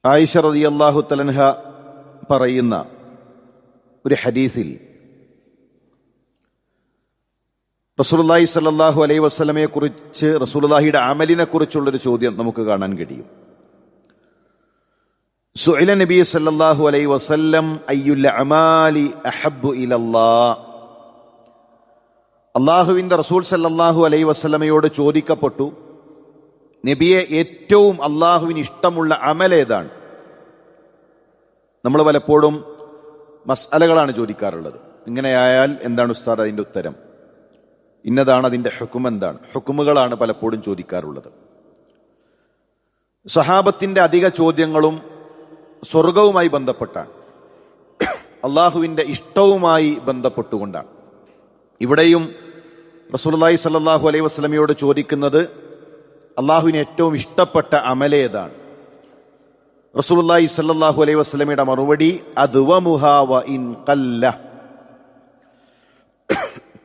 ആയിഷ റളിയല്ലാഹു തആല പറയുന്ന ഒരു ഹദീസിൽ റസൂലുള്ളാഹി സ്വല്ലല്ലാഹു അലൈഹി വസല്ലമയെ കുറിച്ച്, റസൂലുള്ളാഹിയുടെ അമലിനെ കുറിച്ചുള്ളൊരു ചോദ്യം നമുക്ക് കാണാൻ കഴിയും. സുഇല നബി സല്ലല്ലാഹു അലൈഹി വസല്ലം അയ്യുൽ അമാലി അഹബ്ബു ഇലല്ലാഹ്. അല്ലാഹുവിന്റെ റസൂൽ സല്ലല്ലാഹു അലൈഹി വസല്ലമയോട് ചോദിക്കപ്പെട്ടു, നബിയെ ഏറ്റവും അല്ലാഹുവിന് ഇഷ്ടമുള്ള അമൽ ഏതാണ്? നമ്മൾ പലപ്പോഴും മസ്അലകളാണ് ചോദിക്കാറുള്ളത്. ഇങ്ങനെയായാൽ എന്താണ് ഉസ്താദ് അതിന്റെ ഉത്തരം? ഇന്നതാണ് അതിന്റെ ഹുക്ം എന്താണ്? ഹുക്മുകളാണ് പലപ്പോഴും ചോദിക്കാറുള്ളത്. സഹാബത്തിന്റെ അധിക ചോദ്യങ്ങളും സ്വർഗവുമായി ബന്ധപ്പെട്ടാണ്, അള്ളാഹുവിന്റെ ഇഷ്ടവുമായി ബന്ധപ്പെട്ടുകൊണ്ടാണ്. ഇവിടെയും റസൂലുള്ളാഹി സ്വല്ലല്ലാഹു അലൈഹി വസല്ലമയോട് ചോദിക്കുന്നത് അള്ളാഹുവിന് ഏറ്റവും ഇഷ്ടപ്പെട്ട അമലേതാണ്? റസൂലുള്ളാഹി സ്വല്ലല്ലാഹു അലൈഹി വസല്ലമയുടെ മറുപടി അദ്വമുഹാ വ ഇൻ ഖല്ല.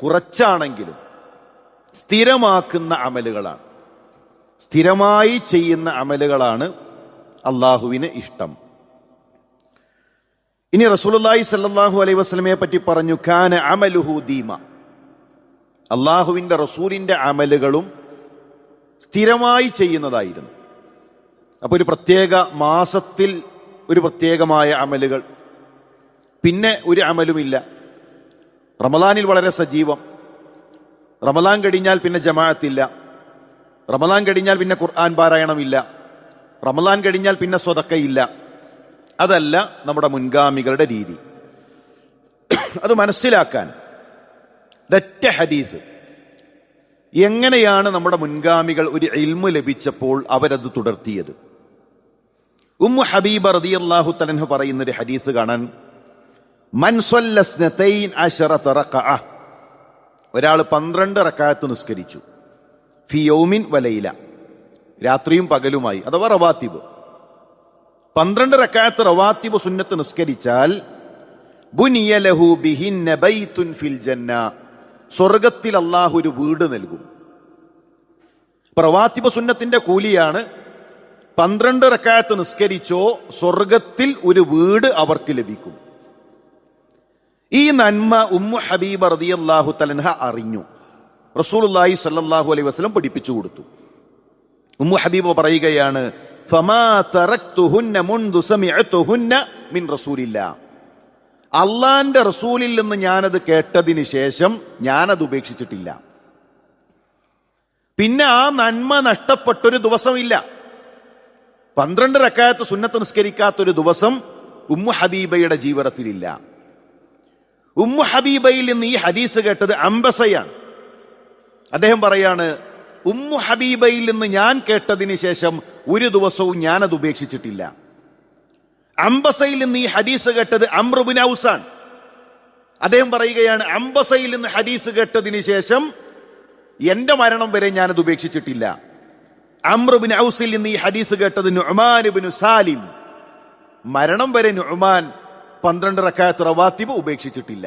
കുറച്ചാണെങ്കിലും സ്ഥിരമാക്കുന്ന അമലുകളാണ്, സ്ഥിരമായി ചെയ്യുന്ന അമലുകളാണ് അള്ളാഹുവിന് ഇഷ്ടം. ഇനി റസൂലുള്ളാഹി സ്വല്ലല്ലാഹു അലൈഹി വസല്ലമയെ പറ്റി പറഞ്ഞു, കാന അമലുഹു ദീമ. അള്ളാഹുവിന്റെ റസൂലിന്റെ അമലുകളും സ്ഥിരമായി ചെയ്യുന്നതായിരുന്നു. അപ്പൊ ഒരു പ്രത്യേക മാസത്തിൽ ഒരു പ്രത്യേകമായ അമലുകൾ, പിന്നെ ഒരു അമലുമില്ല. റമളാനിൽ വളരെ സജീവം, റമളാൻ കഴിഞ്ഞാൽ പിന്നെ ജമാഅത്തില്ല, റമളാൻ കഴിഞ്ഞാൽ പിന്നെ ഖുർആൻ പാരായണമില്ല, റമളാൻ കഴിഞ്ഞാൽ പിന്നെ സ്വതക്കയില്ല. അതല്ല നമ്മുടെ മുൻഗാമികളുടെ രീതി. അത് മനസ്സിലാക്കാൻ ഒരൊറ്റ ഹദീസ്, എങ്ങനെയാണ് നമ്മുടെ മുൻഗാമികൾ ഒരു ഇൽമു ലഭിച്ചപ്പോൾ അവരത് തുടർത്തിയത്? ഉമ്മു ഹബീബ റളിയല്ലാഹു തആല പറയുന്ന ഒരു ഹദീസ് കാണാൻ, മൻ സ്വല്ല സ്നതൈൻ അശറത റകഅ. ഒരാൾ 12 റക്അത്ത് നിസ്കരിച്ചു, ഫി യൗമിൻ വലൈല, രാത്രിയും പകലുമായി, അഥവാ റവാത്തിബ്. 12 റക്അത്ത് റവാത്തിബ് സുന്നത്ത് നിസ്കരിച്ചാൽ ബുനിയ ലഹു ബിഹിന്ന ബൈതുൻ ഫിൽ ജന്ന, സ്വർഗത്തിൽ അല്ലാഹു ഒരു വീട് നൽകും. റവാത്തിബ് സുന്നത്തിന്റെ കൂലിയാണ്. 12 റക്അത്ത് നിസ്കരിച്ചോ സ്വർഗത്തിൽ ഒരു വീട് അവർക്ക് ലഭിക്കും. ഈ നന്മ ഉമ്മു ഹബീബ റളിയല്ലാഹു തആല അറിഞ്ഞു. റസൂലുള്ളാഹി സ്വല്ലല്ലാഹു അലൈഹി വസല്ലം പഠിപ്പിച്ചു കൊടുത്തു. ഉമ്മു ഹബീബ പറയുകയാണ്, ഫമാ തറക്തുഹുന്ന മുൻദു സമിഅതുഹുന്ന മിൻ റസൂലില്ലാഹ്. അള്ളാന്റെ റസൂലിൽ നിന്ന് ഞാനത് കേട്ടതിന് ശേഷം ഞാനത് ഉപേക്ഷിച്ചിട്ടില്ല. പിന്നെ ആ നന്മ നഷ്ടപ്പെട്ടൊരു ദിവസമില്ല. 12 റക്അത്ത് സുന്നത്ത് നിസ്കരിക്കാത്തൊരു ദിവസം ഉമ്മു ഹബീബയുടെ ജീവിതത്തിലില്ല. ഉമ്മു ഹബീബയിൽ നിന്ന് ഈ ഹദീസ് കേട്ടത് അംബസയാണ്. അദ്ദേഹം പറയാണ്, ഉമ്മു ഹബീബയിൽ നിന്ന് ഞാൻ കേട്ടതിന് ശേഷം ഒരു ദിവസവും ഞാനത് ഉപേക്ഷിച്ചിട്ടില്ല. അംബസയിൽ നിന്ന് ഈ ഹദീസ് കേട്ടത് അംർ ഇബ്നു ഔസാൻ. അദ്ദേഹം പറയുകയാണ്, അംബസയിൽ നിന്ന് ഹദീസ് കേട്ടതിന് ശേഷം എന്റെ മരണം വരെ ഞാനത് ഉപേക്ഷിച്ചിട്ടില്ല. അംർ ഇബ്നു ഔസിൽ നിന്ന് ഈ ഹദീസ് കേട്ടത് നുഅ്മാൻ ഇബ്നു സാലിം. മരണം വരെ നുഅ്മാൻ 12 റക്അത്ത് റവാത്തിബ് ഉപേക്ഷിച്ചിട്ടില്ല.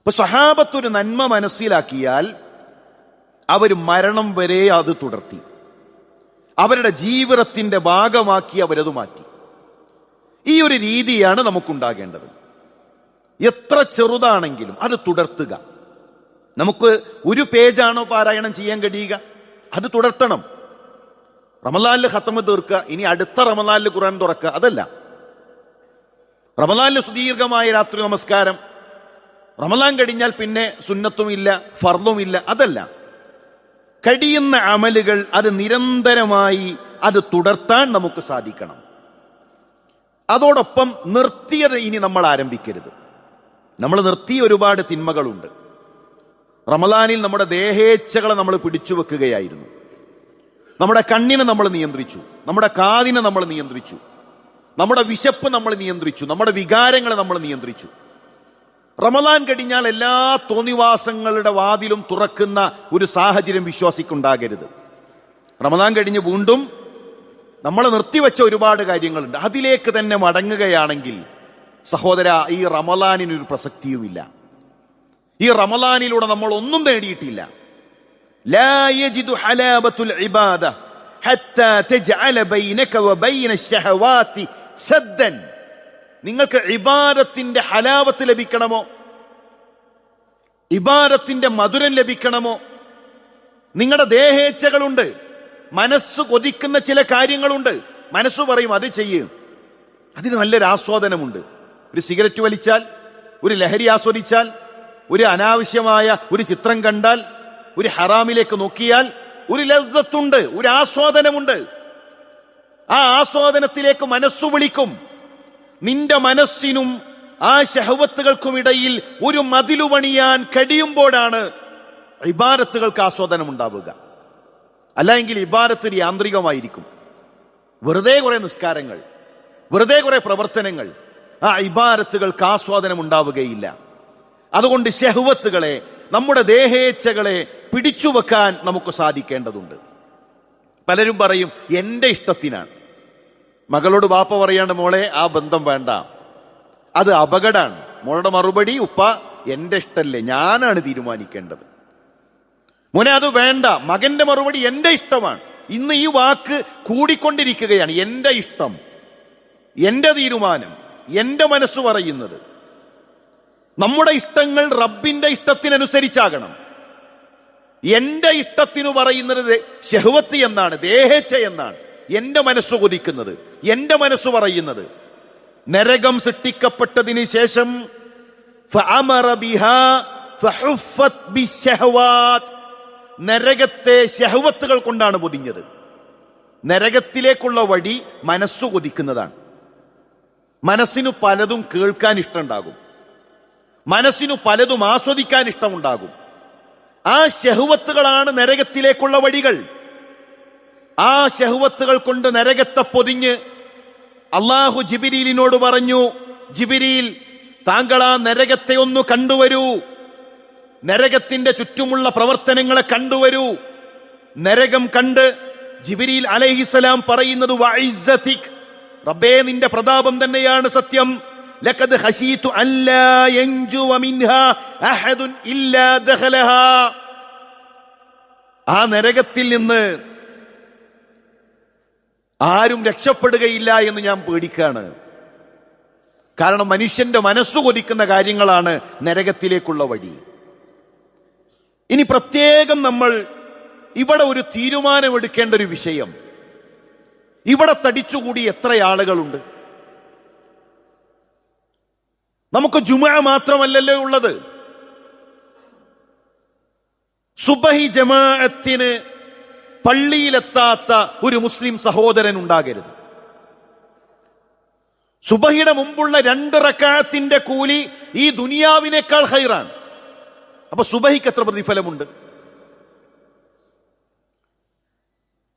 അപ്പൊ സ്വഹാബത്ത് ഒരു നന്മ മനസ്സിലാക്കിയാൽ അവർ മരണം വരെ അത് തുടർത്തി, അവരുടെ ജീവിതത്തിന്റെ ഭാഗമാക്കി അവരത് മാറ്റി. ഈ ഒരു രീതിയാണ് നമുക്കുണ്ടാകേണ്ടത്. എത്ര ചെറുതാണെങ്കിലും അത് തുടർത്തുക. നമുക്ക് ഒരു പേജാണോ പാരായണം ചെയ്യാൻ കഴിയുക, അത് തുടർത്തണം. റമളാനിൽ ഖത്മ തീർക്കുക, ഇനി അടുത്ത റമളാനിൽ ഖുർആൻ തുറക്കുക, അതല്ല. റമളാനിൽ സുദീർഘമായ രാത്രി നമസ്കാരം, റമളാൻ കഴിഞ്ഞാൽ പിന്നെ സുന്നത്തുമില്ല ഫർളുമില്ല, അതല്ല. കഴിയുന്ന അമലുകൾ അത് നിരന്തരമായി അത് തുടർത്താൻ നമുക്ക് സാധിക്കണം. അതോടൊപ്പം നിർത്തിയത് ഇനി നമ്മൾ ആരംഭിക്കരുത്. നമ്മൾ നിർത്തിയ ഒരുപാട് തിന്മകളുണ്ട്. റമളാനിൽ നമ്മുടെ ദേഹേച്ഛകളെ നമ്മൾ പിടിച്ചു വെക്കുകയായിരുന്നു. നമ്മുടെ കണ്ണിനെ നമ്മൾ നിയന്ത്രിച്ചു, നമ്മുടെ കാതിനെ നമ്മൾ നിയന്ത്രിച്ചു, നമ്മുടെ വിശപ്പ് നമ്മൾ നിയന്ത്രിച്ചു, നമ്മുടെ വികാരങ്ങളെ നമ്മൾ നിയന്ത്രിച്ചു. റമളാൻ കഴിഞ്ഞാൽ എല്ലാ തോന്നിവാസങ്ങളുടെ വാതിലും തുറക്കുന്ന ഒരു സാഹചര്യം വിശ്വാസിക്കുണ്ടാകരുത്. റമളാൻ കഴിഞ്ഞ് വീണ്ടും നമ്മൾ നിർത്തിവെച്ച ഒരുപാട് കാര്യങ്ങളുണ്ട്, അതിലേക്ക് തന്നെ മടങ്ങുകയാണെങ്കിൽ സഹോദര, ഈ റമളാനിനൊരു പ്രസക്തിയുമില്ല. ഈ റമളാനിലൂടെ നമ്മൾ ഒന്നും നേടിയിട്ടില്ല. ലാ യജിദു ഹലാബത്തുൽ ഇബാദ ഹത്താ തജ്അല ബൈനക വബൈന അശ്ശഹവാതി സദ്ദൻ. നിങ്ങൾക്ക് ഇബാദത്തിന്റെ ഹലാവത്ത് ലഭിക്കണമോ, ഇബാദത്തിന്റെ മധുരം ലഭിക്കണമോ? നിങ്ങളുടെ ദേഹേച്ഛകളുണ്ട്, മനസ്സ് കൊതിക്കുന്ന ചില കാര്യങ്ങളുണ്ട്. മനസ്സ് പറയും അത് ചെയ്യും, അതിന് നല്ലൊരു ആസ്വാദനമുണ്ട്. ഒരു സിഗരറ്റ് വലിച്ചാൽ, ഒരു ലഹരി ആസ്വദിച്ചാൽ, ഒരു അനാവശ്യമായ ഒരു ചിത്രം കണ്ടാൽ, ഒരു ഹറാമിലേക്ക് നോക്കിയാൽ ഒരു ലദ്ദത്തുണ്ട്, ഒരു ആസ്വാദനമുണ്ട്. ആ ആസ്വാദനത്തിലേക്ക് മനസ്സു വിളിക്കും. നിന്റെ മനസ്സിനും ആ ശഹവത്തുകൾക്കും ഇടയിൽ ഒരു മതിലു പണിയാൻ കഴിയുമ്പോഴാണ് ഇബാദത്തുകൾക്ക് ആസ്വാദനം ഉണ്ടാവുക. അല്ലെങ്കിൽ ഇബാദത്ത് യാന്ത്രികമായിരിക്കും. വെറുതെ കുറെ നിസ്കാരങ്ങൾ, വെറുതെ കുറെ പ്രവർത്തനങ്ങൾ, ആ ഇബാദത്തുകൾക്ക് ആസ്വാദനം ഉണ്ടാവുകയില്ല. അതുകൊണ്ട് ശഹവത്തുകളെ, നമ്മുടെ ദേഹേച്ഛകളെ പിടിച്ചു വെക്കാൻ നമുക്ക് സാധിക്കേണ്ടതുണ്ട്. പലരും പറയും എന്റെ ഇഷ്ടത്തിനാണ്. മകളോട് ബാപ്പ പറയാണ് മോളെ ആ ബന്ധം വേണ്ട, അത് അപകടമാണ്. മോളുടെ മറുപടി ഉപ്പ എന്റെ ഇഷ്ടല്ലേ, ഞാനാണ് തീരുമാനിക്കേണ്ടത്. മോനെ അത് വേണ്ട. മകന്റെ മറുപടി എന്റെ ഇഷ്ടമാണ്. ഇന്ന് ഈ വാക്ക് കൂടിക്കൊണ്ടിരിക്കുകയാണ്. എന്റെ ഇഷ്ടം, എന്റെ തീരുമാനം, എന്റെ മനസ്സ് പറയുന്നത്. നമ്മുടെ ഇഷ്ടങ്ങൾ റബ്ബിന്റെ ഇഷ്ടത്തിനനുസരിച്ചാകണം. എന്റെ ഇഷ്ടത്തിനു പറയുന്നത് ശഹ്വത്ത് എന്നാണ്, ദേഹേച്ഛ എന്നാണ്. എന്റെ മനസ്സ് കൊതിക്കുന്നത്, എന്റെ മനസ്സ് പറയുന്നത്. നരകം സൃഷ്ടിക്കപ്പെട്ടതിന് ശേഷം നരകത്തെ ശഹ്വത്തുകൾ കൊണ്ടാണ് പൊതിഞ്ഞത്. നരകത്തിലേക്കുള്ള വഴി മനസ്സു കൊതിക്കുന്നതാണ്. മനസ്സിനു പലതും കേൾക്കാൻ ഇഷ്ടമുണ്ടാകും, മനസ്സിനു പലതും ആസ്വദിക്കാൻ ഇഷ്ടമുണ്ടാകും. ആ ശഹ്വത്തുകളാണ് നരകത്തിലേക്കുള്ള വഴികൾ. ആ ശഹ്വത്തുകൾ കൊണ്ട് നരകത്തെ പൊതിഞ്ഞ് അള്ളാഹു ജിബ്രീലിനോട് പറഞ്ഞു, ജിബ്രീൽ താങ്കൾ ആ നരകത്തെ ഒന്ന് കണ്ടുവരൂ, നരകത്തിന്റെ ചുറ്റുമുള്ള പ്രവർത്തനങ്ങളെ കണ്ടുവരൂ. നരകം കണ്ട് ജിബ്രീൽ അലൈഹിസ്സലാം പറയുന്നത് വഇസ്സതിക്, റബ്ബേ നിന്റെ പ്രതാപം തന്നെയാണ് സത്യം. ലഖദ് ഖശീതു അല്ലാ യൻജു മിൻഹാ അഹദുൻ ഇല്ലാ ദഖലഹാ. ആ നരകത്തിൽ നിന്ന് ആരും രക്ഷപ്പെടുകയില്ല എന്ന് ഞാൻ പേടിക്കാണ്. കാരണം മനുഷ്യന്റെ മനസ്സു കൊതിക്കുന്ന കാര്യങ്ങളാണ് നരകത്തിലേക്കുള്ള വഴി. ഇനി പ്രത്യേകം നമ്മൾ ഇവിടെ ഒരു തീരുമാനമെടുക്കേണ്ട ഒരു വിഷയം, ഇവിടെ തടിച്ചുകൂടി എത്ര ആളുകളുണ്ട്? നമുക്ക് ജുമുഅ മാത്രമല്ലല്ലോ ഉള്ളത്. സുബഹി ജമാഅത്തിന് പള്ളിയിലെത്താത്ത ഒരു മുസ്ലിം സഹോദരൻ ഉണ്ടാകരുത്. സുബഹിയുടെ മുമ്പുള്ള 2 റക്അത്തിന്റെ കൂലി ഈ ദുനിയാവിനേക്കാൾ ഖൈറാണ്. അപ്പൊ സുബഹിക്ക് എത്ര പ്രതിഫലമുണ്ട്?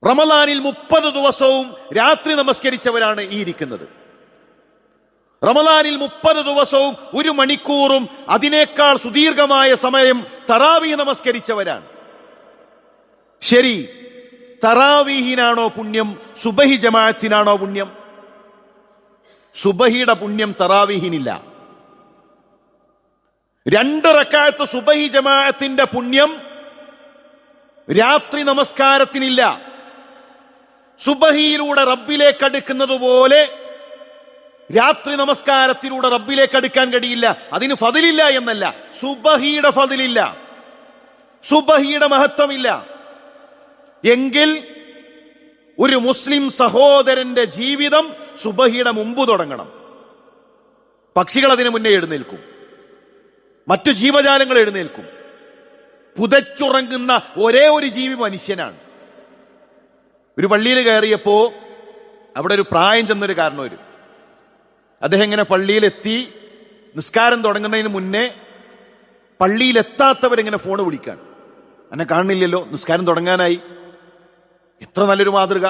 റമളാനിൽ 30 ദിവസവും രാത്രി നമസ്കരിച്ചവരാണ് ഈ ഇരിക്കുന്നത്. റമളാനിൽ 30 ദിവസവും 1 മണിക്കൂറും അതിനേക്കാൾ സുദീർഘമായ സമയം തറാവീഹ് നമസ്കരിച്ചവരാണ്. ശരി, തറാവീഹിനാണോ പുണ്യം, സുബഹി ജമാഅത്തിനാണോ പുണ്യം? സുബഹിയുടെ പുണ്യം തറാവീഹിനില്ല. 2 റക്അത്ത് സുബഹി ജമാഅത്തിന്റെ പുണ്യം രാത്രി നമസ്കാരത്തിനില്ല. സുബഹിയിലൂടെ റബ്ബിലേക്ക് അടുക്കുന്നത് പോലെ രാത്രി നമസ്കാരത്തിലൂടെ റബ്ബിലേക്ക് അടുക്കാൻ കഴിയില്ല. അതിന് ഫദിലില്ല എന്നല്ല, സുബഹിയുടെ ഫദിലില്ല, സുബഹിയുടെ മഹത്വമില്ല. എങ്കിൽ ഒരു മുസ്ലിം സഹോദരന്റെ ജീവിതം സുബഹിയുടെ മുമ്പ് തുടങ്ങണം. പക്ഷികൾ അതിനു മുന്നേ എഴുന്നേൽക്കും, മറ്റു ജീവജാലങ്ങൾ എഴുന്നേൽക്കും. പുതച്ചുറങ്ങുന്ന ഒരേ ഒരു ജീവി മനുഷ്യനാണ്. ഒരു പള്ളിയിൽ കയറിയപ്പോ അവിടെ ഒരു പ്രായം ചെന്നൊരു കാരണവര്, അദ്ദേഹം ഇങ്ങനെ പള്ളിയിലെത്തി നിസ്കാരം തുടങ്ങുന്നതിന് മുന്നേ പള്ളിയിലെത്താത്തവരിങ്ങനെ ഫോണ് വിളിക്കാൻ, എന്നെ കാണുന്നില്ലല്ലോ, നിസ്കാരം തുടങ്ങാനായി. എത്ര നല്ലൊരു മാതൃക!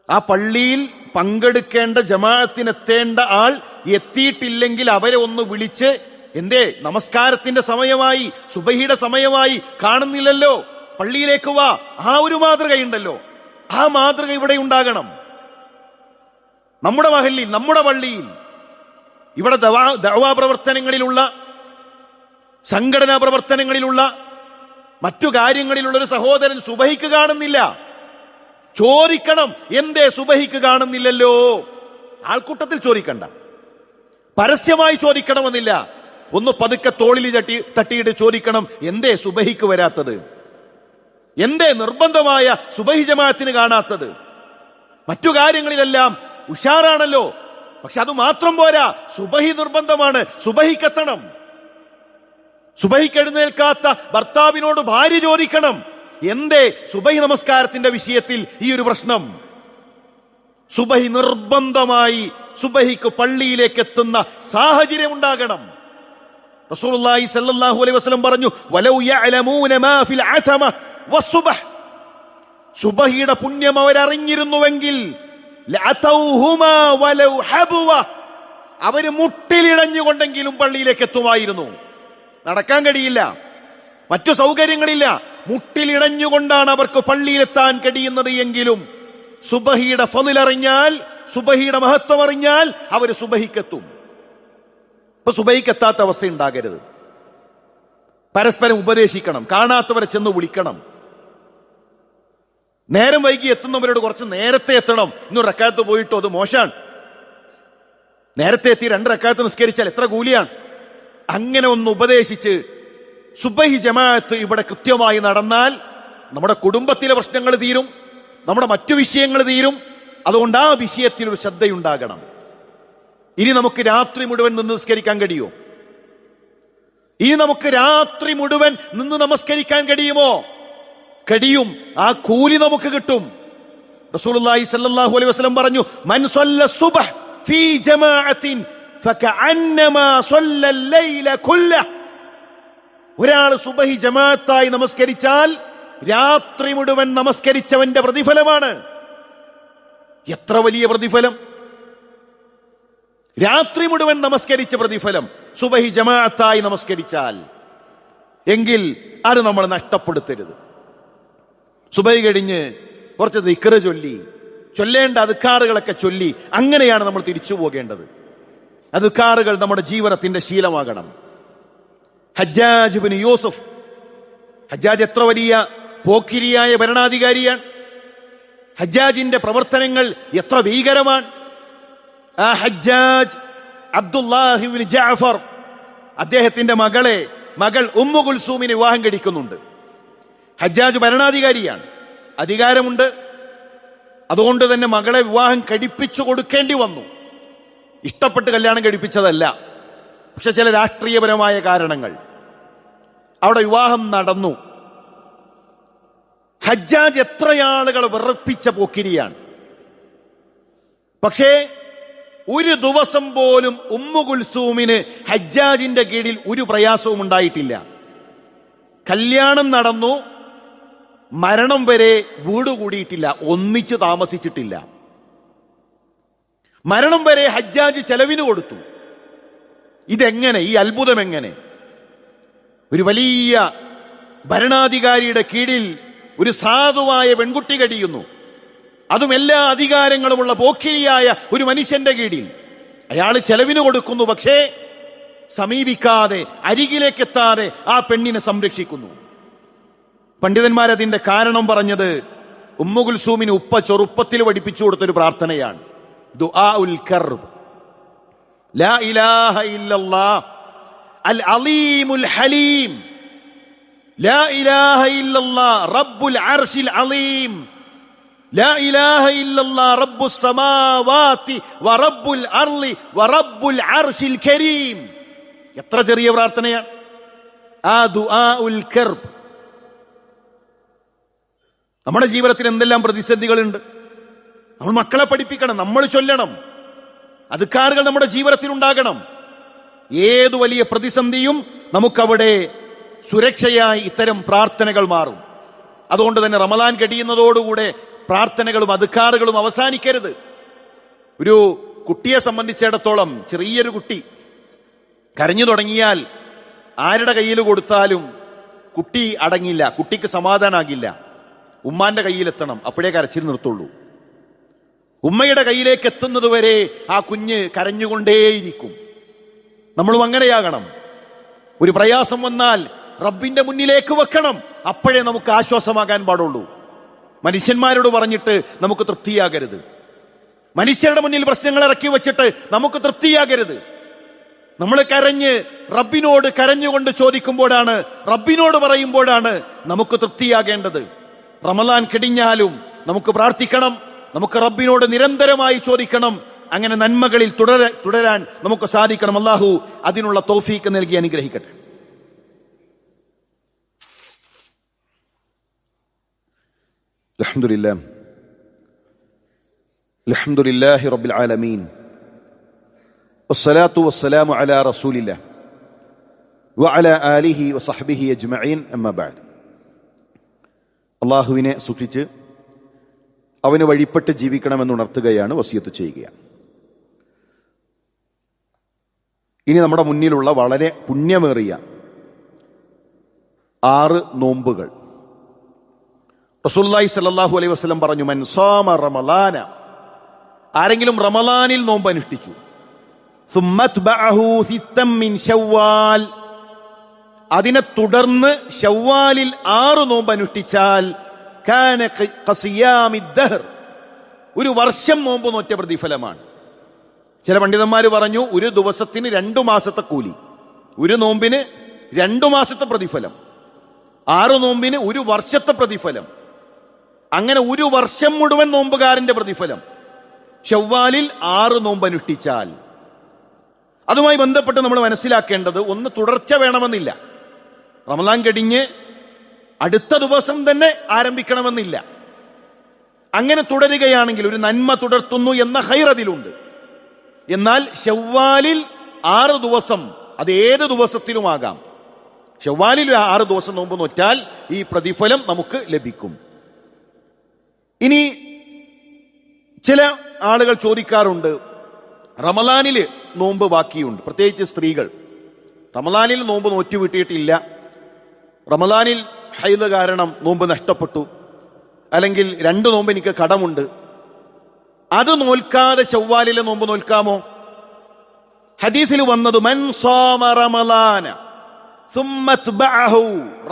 ആ പള്ളിയിൽ പങ്കെടുക്കേണ്ട ജമാഅത്തിനെത്തേണ്ട ആൾ എത്തിയിട്ടില്ലെങ്കിൽ അവരെ ഒന്ന് വിളിച്ച്, എന്തേ നമസ്കാരത്തിന്റെ സമയമായി, സുബഹിയുടെ സമയമായി, കാണുന്നില്ലല്ലോ, പള്ളിയിലേക്ക് വാ. ആ ഒരു മാതൃകയുണ്ടല്ലോ, ആ മാതൃക ഇവിടെ ഉണ്ടാകണം. നമ്മുടെ മഹല്ലിൽ, നമ്മുടെ പള്ളിയിൽ, ഇവിടെ ദഅവാ പ്രവർത്തനങ്ങളിലുള്ള, സംഘടനാ പ്രവർത്തനങ്ങളിലുള്ള, മറ്റു കാര്യങ്ങളിലുള്ള ഒരു സഹോദരൻ സുബഹിക്ക് കാണുന്നില്ല. ചോദിക്കണം, എന്തേ സുബഹിക്ക് കാണുന്നില്ലല്ലോ? ആൾക്കൂട്ടത്തിൽ ചോദിക്കണ്ട, പരസ്യമായി ചോദിക്കണമെന്നില്ല. ഒന്ന് പതുക്കെ തോളിൽ തട്ടിയിട്ട് ചോദിക്കണം, എന്തേ സുബഹിക്ക് വരാത്തത്? എന്തേ നിർബന്ധമായ സുബഹി ജമാഅത്തിന് കാണാത്തത്? മറ്റു കാര്യങ്ങളിലെല്ലാം ഉഷാറാണല്ലോ, പക്ഷെ അത് മാത്രം പോരാ, സുബഹി നിർബന്ധമാണ്, സുബഹിക്കെത്തണം. സുബഹിക്ക് എഴുന്നേൽക്കാത്ത ഭർത്താവിനോട് ഭാര്യ ചോദിക്കണം, എന്തേ സുബഹി നമസ്കാരത്തിന്റെ വിഷയത്തിൽ ഈ ഒരു പ്രശ്നം? സുബഹി നിർബന്ധമായി സുബഹിക്ക് പള്ളിയിലേക്ക് എത്തുന്ന സാഹചര്യം ഉണ്ടാകണം. റസൂലുള്ളാഹി സ്വല്ലല്ലാഹു അലൈഹി വസല്ലം പറഞ്ഞു, വലൗ യഅലമൂന മാ ഫിൽ അതമ വസ്സുബ്ഹ്, സുബഹിയുടെ പുണ്യം അവരറിഞ്ഞിരുന്നുവെങ്കിൽ ലഅതൗഹുമാ വലൗ ഹബവ, അവര് മുട്ടിലിടഞ്ഞുകൊണ്ടെങ്കിലും പള്ളിയിലേക്ക് എത്തുമായിരുന്നു. നടക്കാൻ കഴിയില്ല, മറ്റു സൗകര്യങ്ങളില്ല, മുട്ടിലിടഞ്ഞുകൊണ്ടാണ് അവർക്ക് പള്ളിയിലെത്താൻ കഴിയുന്നത് എങ്കിലും സുബഹിയുടെ ഫളിൽ അറിഞ്ഞാൽ, സുബഹിയുടെ മഹത്വം അറിഞ്ഞാൽ അവർ സുബഹിക്കെത്തും. ഇപ്പൊ സുബഹിക്കെത്താത്ത അവസ്ഥ ഉണ്ടാകരുത്. പരസ്പരം ഉപദേശിക്കണം, കാണാത്തവരെ ചെന്ന് വിളിക്കണം. നേരം വൈകി എത്തുന്നവരോട് കുറച്ച് നേരത്തെ എത്തണം. ഇന്നൊരു റക്അത്ത് പോയിട്ടോ, അത് മോശാണ്. നേരത്തെ എത്തി 2 റക്അത്ത് നിസ്കരിച്ചാൽ എത്ര കൂലിയാണ്. അങ്ങനെ ഒന്ന് ഉപദേശിച്ച് സുബഹി ജമാഅത്ത് ഇവിടെ കൃത്യമായി നടന്നാൽ നമ്മുടെ കുടുംബത്തിലെ പ്രശ്നങ്ങൾ തീരും, നമ്മുടെ മറ്റു വിഷയങ്ങൾ തീരും. അതുകൊണ്ട് ആ വിഷയത്തിൽ ഒരു ശ്രദ്ധയുണ്ടാകണം. ഇനി നമുക്ക് രാത്രി മുഴുവൻ നിന്ന് നിസ്കരിക്കാൻ കഴിയുമോ? ഇനി നമുക്ക് രാത്രി മുഴുവൻ നിന്ന് നമസ്കരിക്കാൻ കഴിയുമോ? കഴിയും. ആ കൂലി നമുക്ക് കിട്ടും. റസൂലുള്ളാഹി സ്വല്ലല്ലാഹു അലൈഹി വസല്ലം പറഞ്ഞു, മൻ സ്വല്ല സുബ്ഹ് ഫീ ജമാഅത്തിൻ ഫകഅന്നമാ സ്വല്ല അൽ-ലൈല കുല്ലഹ്. ഒരാൾ സുബഹി ജമാഅത്തായി നമസ്കരിച്ചാൽ രാത്രി മുഴുവൻ നമസ്കരിച്ചവന്റെ പ്രതിഫലമാണ്. എത്ര വലിയ പ്രതിഫലം! രാത്രി മുഴുവൻ നമസ്കരിച്ച പ്രതിഫലം സുബഹി ജമാഅത്തായി നമസ്കരിച്ചാൽ. എങ്കിൽ അത് നമ്മൾ നഷ്ടപ്പെടുത്തരുത്. സുബഹി കഴിഞ്ഞ് കുറച്ച് ദിക്ർ ചൊല്ലി, ചൊല്ലേണ്ട അദ്കാറുകളൊക്കെ ചൊല്ലി, അങ്ങനെയാണ് നമ്മൾ തിരിച്ചു പോകേണ്ടത്. അദ്കാറുകൾ നമ്മുടെ ജീവിതത്തിന്റെ ശീലമാകണം. ഹജ്ജാജ് ഇബ്നു യൂസുഫ്, ഹജ്ജാജ് എത്ര വലിയ പോക്കിരിയായ ഭരണാധികാരിയാണ്! ഹജ്ജാജിന്റെ പ്രവർത്തനങ്ങൾ എത്ര ഭീകരമാണ്! ആ ഹജ്ജാജ് അബ്ദുല്ലാഹി ഇബ്നു ജഅഫർ അദ്ദേഹത്തിന്റെ മകൾ ഉമ്മു കുൽസൂമിനെ വിവാഹം കഴിക്കുന്നുണ്ട്. ഹജ്ജാജ് ഭരണാധികാരിയാണ്, അധികാരമുണ്ട്. അതുകൊണ്ട് തന്നെ മകളെ വിവാഹം കഴിപ്പിച്ചു കൊടുക്കേണ്ടി വന്നു. ഇഷ്ടപ്പെട്ട് കല്യാണം കഴിപ്പിച്ചതല്ല, പക്ഷെ ചില രാഷ്ട്രീയപരമായ കാരണങ്ങൾ അവിടെ വിവാഹം നടന്നു. ഹജ്ജാജ് എത്രയാളുകൾ വിറപ്പിച്ച പോക്കിരിയാണ്. പക്ഷേ ഒരു ദിവസം പോലും ഉമ്മു കുൽസൂമിന് ഹജ്ജാജിന്റെ കീഴിൽ ഒരു പ്രയാസവും ഉണ്ടായിട്ടില്ല. കല്യാണം നടന്നു, മരണം വരെ വീട് കൂടിയിട്ടില്ല, ഒന്നിച്ച് താമസിച്ചിട്ടില്ല. മരണം വരെ ഹജ്ജാജ് ചെലവിന് കൊടുത്തു. ഇതെങ്ങനെ? ഈ അത്ഭുതം എങ്ങനെ? ഒരു വലിയ ഭരണാധികാരിയുടെ കീഴിൽ ഒരു സാധുവായ പെൺകുട്ടി കഴിയുന്നു, അതും എല്ലാ അധികാരങ്ങളുമുള്ള പോക്കിരിയായ ഒരു മനുഷ്യന്റെ കീഴിൽ. അയാൾ ചെലവിന് കൊടുക്കുന്നു, പക്ഷേ സമീപിക്കാതെ, അരികിലേക്കെത്താതെ ആ പെണ്ണിനെ സംരക്ഷിക്കുന്നു. പണ്ഡിതന്മാരതിന്റെ കാരണം പറഞ്ഞത് ഉമ്മു കുൽസൂമിന് ഉപ്പ ചെറുപ്പത്തിൽ പഠിപ്പിച്ചു കൊടുത്തൊരു പ്രാർത്ഥനയാണ്, ദുആഉൽ കർബ്. ലാ ഇലാഹ ഇല്ലല്ലാഹ് അൽ അലീമുൽ ഹലീം, ലാ ഇലാഹ ഇല്ലല്ലാഹ് റബ്ബുൽ അർശിൽ അലീം, ലാ ഇലാഹ ഇല്ലല്ലാഹ് റബ്ബുസ് സമാവാതി വ റബ്ബുൽ അർളി വ റബ്ബുൽ അർശിൽ കരീം. എത്ര ചെറിയ പ്രാർത്ഥനയാണ് ആ ദുആഉൽ കർബ്. നമ്മുടെ ജീവിതത്തിൽ എന്തെല്ലാം പ്രതിസന്ധികളുണ്ട്. നമ്മൾ മക്കളെ പഠിപ്പിക്കണം, നമ്മൾ ചൊല്ലണം, അദ്കാറുകൾ നമ്മുടെ ജീവിതത്തിൽ ഉണ്ടാകണം. ഏതു വലിയ പ്രതിസന്ധിയും നമുക്കവിടെ സുരക്ഷയായി ഇത്തരം പ്രാർത്ഥനകൾ മാറും. അതുകൊണ്ട് തന്നെ റമദാൻ കഴിയുന്നതോടുകൂടെ പ്രാർത്ഥനകളും അദ്കാറുകളും അവസാനിക്കരുത്. ഒരു കുട്ടിയെ സംബന്ധിച്ചിടത്തോളം, ചെറിയൊരു കുട്ടി കരഞ്ഞു തുടങ്ങിയാൽ ആരുടെ കയ്യിൽ കൊടുത്താലും കുട്ടി അടങ്ങില്ല, കുട്ടിക്ക് സമാധാനാകില്ല. ഉമ്മാന്റെ കയ്യിലെത്തണം, അപ്പോഴേ കരച്ചിൽ നിർത്തുള്ളൂ. ഉമ്മയുടെ കയ്യിലേക്ക് എത്തുന്നത് വരെ ആ കുഞ്ഞ് കരഞ്ഞുകൊണ്ടേയിരിക്കും. നമ്മളും അങ്ങനെയാകണം. ഒരു പ്രയാസം വന്നാൽ റബ്ബിന്റെ മുന്നിലേക്ക് വെക്കണം, അപ്പോഴേ നമുക്ക് ആശ്വാസമാകാൻ പാടുള്ളൂ. മനുഷ്യന്മാരോട് പറഞ്ഞിട്ട് നമുക്ക് തൃപ്തിയാകരുത്. മനുഷ്യരുടെ മുന്നിൽ പ്രശ്നങ്ങൾ ഇറക്കി വെച്ചിട്ട് നമുക്ക് തൃപ്തിയാകരുത്. നമ്മൾ കരഞ്ഞ് റബ്ബിനോട് കരഞ്ഞുകൊണ്ട് ചോദിക്കുമ്പോഴാണ്, റബ്ബിനോട് പറയുമ്പോഴാണ് നമുക്ക് തൃപ്തിയാകേണ്ടത്. റമളാൻ കിടിഞ്ഞാലും നമുക്ക് പ്രാർത്ഥിക്കണം, നമുക്ക് റബ്ബിനോട് നിരന്തരമായി ചോദിക്കണം. അങ്ങനെ നന്മകളിൽ തുടരാൻ നമുക്ക് സാധിക്കണം. അല്ലാഹു അതിനുള്ള തൗഫീക്ക് നൽകി അനുഗ്രഹിക്കട്ടെ. അൽഹംദുലില്ലാഹി റബ്ബിൽ ആലമീൻ വസ്സലാത്തു വസ്സലാമു അലാ റസൂലില്ലാഹ് വഅലാ ആലിഹി വസഹ്ബിഹി അജ്മഈൻ അമ്മാ ബഅദ്. അല്ലാഹുവിനെ സൂക്ഷിച്ച് അവന് വഴിപ്പെട്ട് ജീവിക്കണമെന്ന് ഉണർത്തുകയാണ്, വസിയത്ത് ചെയ്യുകയാണ്. ഇനി നമ്മുടെ മുന്നിലുള്ള വളരെ പുണ്യമേറിയ 6 നോമ്പുകൾ. റസൂലുള്ളാഹി സ്വല്ലല്ലാഹു അലൈഹി വസല്ലം പറഞ്ഞു, മൻ സാമ റമളാന, ആരെങ്കിലും റമളാനിൽ നോമ്പ് അനുഷ്ഠിച്ചു, സുമ്മത്ബഅഹു സിത്തം മിൻ ശവ്വാൽ, അതിനെ തുടർന്ന് ശവ്വാലിൽ 6 നോമ്പ് അനുഷ്ഠിച്ചാൽ കാന ഖസിയാമിദ് ദഹർ, ഒരു വർഷം നോമ്പ് നോറ്റ പ്രതിഫലമാണ്. ചില പണ്ഡിതന്മാർ പറഞ്ഞു, ഒരു ദിവസത്തിന് 2 മാസത്തെ കൂലി, ഒരു നോമ്പിന് 2 മാസത്തെ പ്രതിഫലം, 6 നോമ്പിന് 1 വർഷത്തെ പ്രതിഫലം. അങ്ങനെ 1 വർഷം മുഴുവൻ നോമ്പുകാരന്റെ പ്രതിഫലം ശവ്വാലിൽ 6 നോമ്പ് അനുഷ്ഠിച്ചാൽ. അതുമായി ബന്ധപ്പെട്ട് നമ്മൾ മനസ്സിലാക്കേണ്ടത്, ഒന്ന് തുടർച്ച വേണമെന്നില്ല. റമളാൻ കഴിഞ്ഞ് അടുത്ത ദിവസം തന്നെ ആരംഭിക്കണമെന്നില്ല. അങ്ങനെ തുടരുകയാണെങ്കിൽ ഒരു നന്മ തുടർത്തുന്നു എന്ന ഖൈർ അതിലുണ്ട്. എന്നാൽ ശവ്വാലിൽ 6 ദിവസം, അത് ഏത് ദിവസത്തിലുമാകാം, ശവ്വാലിൽ 6 ദിവസം നോമ്പ് നോറ്റാൽ ഈ പ്രതിഫലം നമുക്ക് ലഭിക്കും. ഇനി ചില ആളുകൾ ചോദിക്കാറുണ്ട്, റമളാനിൽ നോമ്പ് ബാക്കിയുണ്ട്, പ്രത്യേകിച്ച് സ്ത്രീകൾ റമളാനിൽ നോമ്പ് നോറ്റുവിട്ടിട്ടില്ല, റമളാനിൽ ഹൈദ് കാരണം നോമ്പ് നഷ്ടപ്പെട്ടു, അല്ലെങ്കിൽ 2 നോമ്പ് എനിക്ക് കടമുണ്ട്, അത് നോൽക്കാതെ ശവ്വാലിലെ നോമ്പ് നോൽക്കാമോ? ഹദീസിൽ വന്നത് മൻ സാമ റമളാന സുമ്മത്ബഅഹു,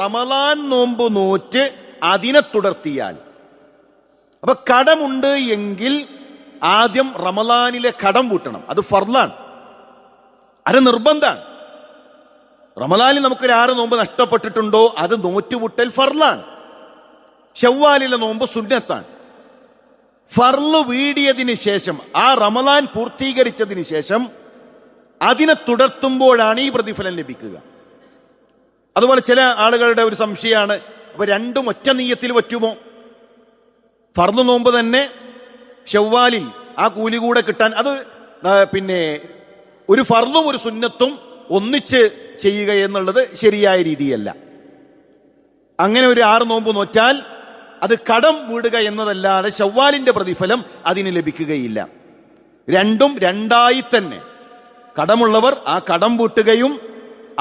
റമളാൻ നോമ്പ് നോറ്റ് അതിനെ തുടർത്തിയാൽ. അപ്പൊ കടമുണ്ട് എങ്കിൽ ആദ്യം റമളാനിലെ കടം വീട്ടണം, അത് ഫർളാണ്, അത് നിർബന്ധാണ്. റമളാനിൽ നമുക്കൊരു 6 നോമ്പ് നഷ്ടപ്പെട്ടിട്ടുണ്ടോ അത് നോറ്റുവിട്ടൽ ഫർളാണ്. ശവ്വാലിലെ നോമ്പ് സുന്നത്താണ്. ഫർള് വീടിയതിന് ശേഷം, ആ റമളാൻ പൂർത്തീകരിച്ചതിന് ശേഷം അതിനെ തുടർത്തുമ്പോഴാണ് ഈ പ്രതിഫലം ലഭിക്കുക. അതുപോലെ ചില ആളുകളുടെ ഒരു സംശയമാണ്, അപ്പൊ 2 ഒറ്റ നിയ്യത്തിൽ പറ്റുമോ? ഫർള് നോമ്പ് തന്നെ ശവ്വാലിൽ ആ കൂലി കൂടെ കിട്ടാൻ, അത് പിന്നെ ഒരു ഫർളും ഒരു സുന്നത്തും ഒന്നിച്ച് ചെയ്യുക എന്നുള്ളത് ശരിയായ രീതിയല്ല. അങ്ങനെ ഒരു 6 നോമ്പ് നോറ്റാൽ അത് കടം വീടുക എന്നതല്ലാതെ ശവ്വാലിന്റെ പ്രതിഫലം അതിന് ലഭിക്കുകയില്ല. രണ്ടും രണ്ടായി തന്നെ, കടമുള്ളവർ ആ കടം വീട്ടുകയും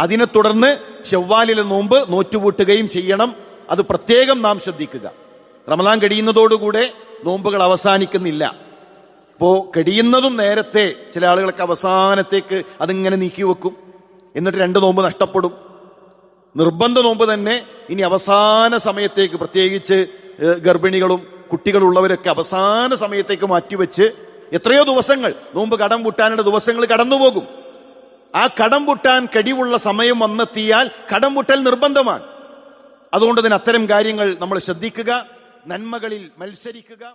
അതിനെ തുടർന്ന് ശവ്വാലിലെ നോമ്പ് നോറ്റുവീട്ടുകയും ചെയ്യണം. അത് പ്രത്യേകം നാം ശ്രദ്ധിക്കുക. റമളാൻ കഴിയുന്നതോടുകൂടെ നോമ്പുകൾ അവസാനിക്കുന്നില്ല. അപ്പോ കഴിയുന്നതും നേരത്തെ, ചില ആളുകൾക്ക് അവസാനത്തേക്ക് അതിങ്ങനെ നീക്കിവെക്കും, എന്നിട്ട് 2 നോമ്പ് നഷ്ടപ്പെടും. നിർബന്ധ നോമ്പ് തന്നെ ഇനി അവസാന സമയത്തേക്ക്, പ്രത്യേകിച്ച് ഗർഭിണികളും കുട്ടികളുള്ളവരൊക്കെ അവസാന സമയത്തേക്ക് മാറ്റിവെച്ച് എത്രയോ ദിവസങ്ങൾ നോമ്പ് കടം പൂട്ടാനുള്ള ദിവസങ്ങൾ കടന്നുപോകും. ആ കടം പൂട്ടാൻ കഴിവുള്ള സമയം വന്നെത്തിയാൽ കടം പൂട്ടൽ നിർബന്ധമാണ്. അതുകൊണ്ട് തന്നെ അത്തരം കാര്യങ്ങൾ നമ്മൾ ശ്രദ്ധിക്കുക, നന്മകളിൽ മത്സരിക്കുക.